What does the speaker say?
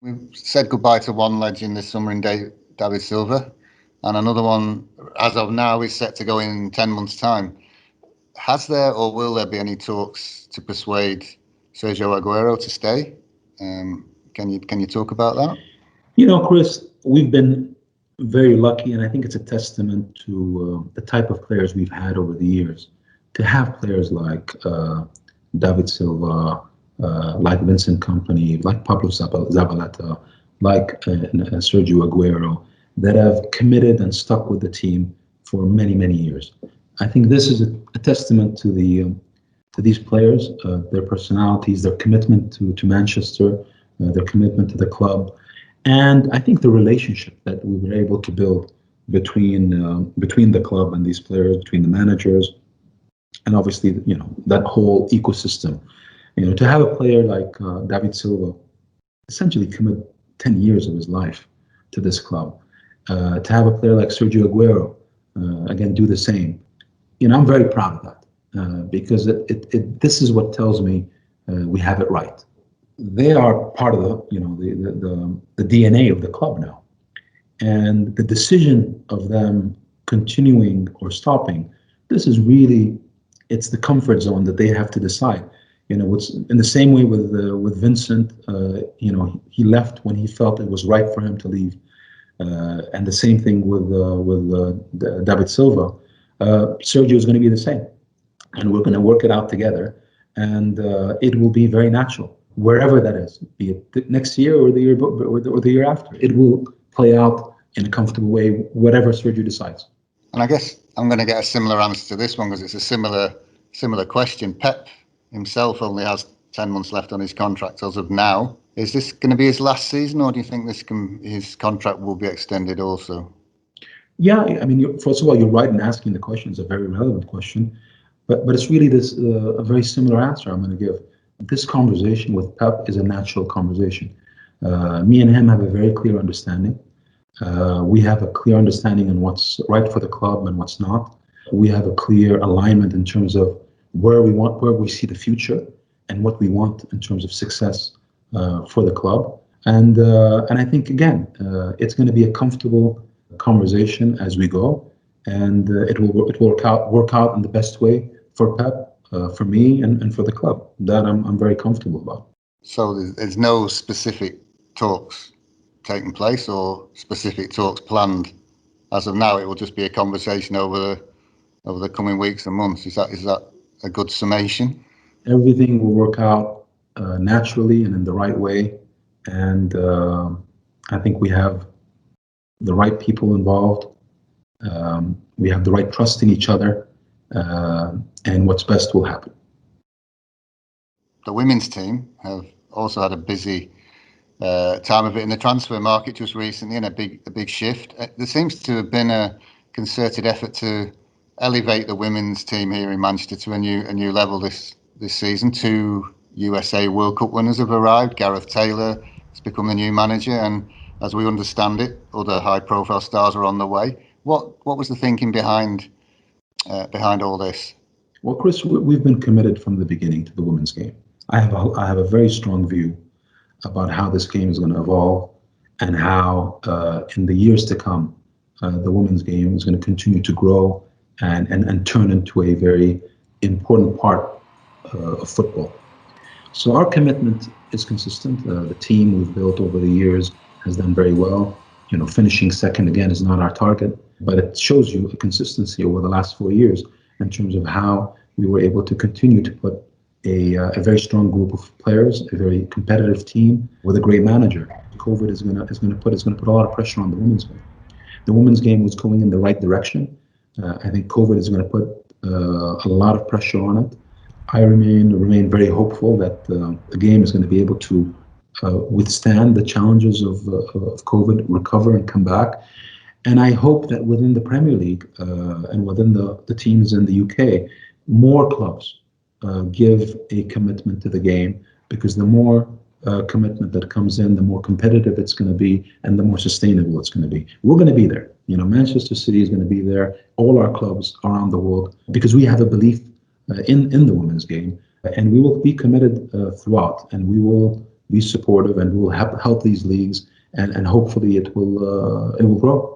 We've said goodbye to one legend this summer in David Silva, and another one, as of now, is set to go in 10 months' time. Has there or will there be any talks to persuade Sergio Aguero to stay? Can you talk about that? Chris, we've been very lucky, and I think it's a testament to the type of players we've had over the years. To have players like David Silva, like Vincent Kompany, like Pablo Zabaleta, like Sergio Aguero, that have committed and stuck with the team for many, many years. I think this is a testament to these players, their personalities, their commitment to Manchester, their commitment to the club, and I think the relationship that we were able to build between the club and these players, between the managers, and obviously that whole ecosystem. To have a player like David Silva essentially commit 10 years of his life to this club, to have a player like Sergio Aguero again do the same. I'm very proud of that because this is what tells me we have it right. They are part of the DNA of the club now, and the decision of them continuing or stopping, this is really, it's the comfort zone that they have to decide. What's in the same way with Vincent, he left when he felt it was right for him to leave, and the same thing with David Silva. Sergio is going to be the same, and we're going to work it out together, and it will be very natural wherever that is, be it next year or the year after. It will play out in a comfortable way, whatever Sergio decides. And I guess I'm going to get a similar answer to this one because it's a similar question. Pep himself only has 10 months left on his contract as of now. Is this going to be his last season, or do you think his contract will be extended also? Yeah, I mean, first of all, you're right in asking the question. It's a very relevant question, but it's really a very similar answer I'm going to give. This conversation with Pep is a natural conversation. Me and him have a very clear understanding. We have a clear understanding on what's right for the club and what's not. We have a clear alignment in terms of where we see the future and what we want in terms of success for the club. And I think again, it's going to be a comfortable conversation as we go, and it will work out in the best way for Pep, for me, and for the club. That I'm very comfortable about. So there's no specific talks taking place or specific talks planned as of now. It will just be a conversation over the coming weeks and months. Is that a good summation? Everything will work out naturally and in the right way, and I think we have the right people involved. We have the right trust in each other, and what's best will happen. The women's team have also had a busy time of it in the transfer market just recently, and a big shift. There seems to have been a concerted effort to elevate the women's team here in Manchester to a new level this season. 2 USA World Cup winners have arrived. Gareth Taylor has become the new manager, and as we understand it, other high-profile stars are on the way. What was the thinking behind all this? Well, Chris, we've been committed from the beginning to the women's game. I have a very strong view about how this game is going to evolve, and how in the years to come, the women's game is going to continue to grow and turn into a very important part of football. So our commitment is consistent. The team we've built over the years has done very well. Finishing second again is not our target, but it shows you a consistency over the last 4 years in terms of how we were able to continue to put a very strong group of players, a very competitive team with a great manager. COVID is going to put a lot of pressure on the women's game. The women's game was going in the right direction. I think COVID is going to put a lot of pressure on it. I remain very hopeful that the game is going to be able to withstand the challenges of COVID, recover and come back. And I hope that within the Premier League and within the teams in the UK, more clubs give a commitment to the game, because the more commitment that comes in, the more competitive it's going to be and the more sustainable it's going to be. We're going to be there. Manchester City is going to be there. All our clubs around the world, because we have a belief in the women's game, and we will be committed throughout, and we will be supportive, and we'll help these leagues, and hopefully it will grow.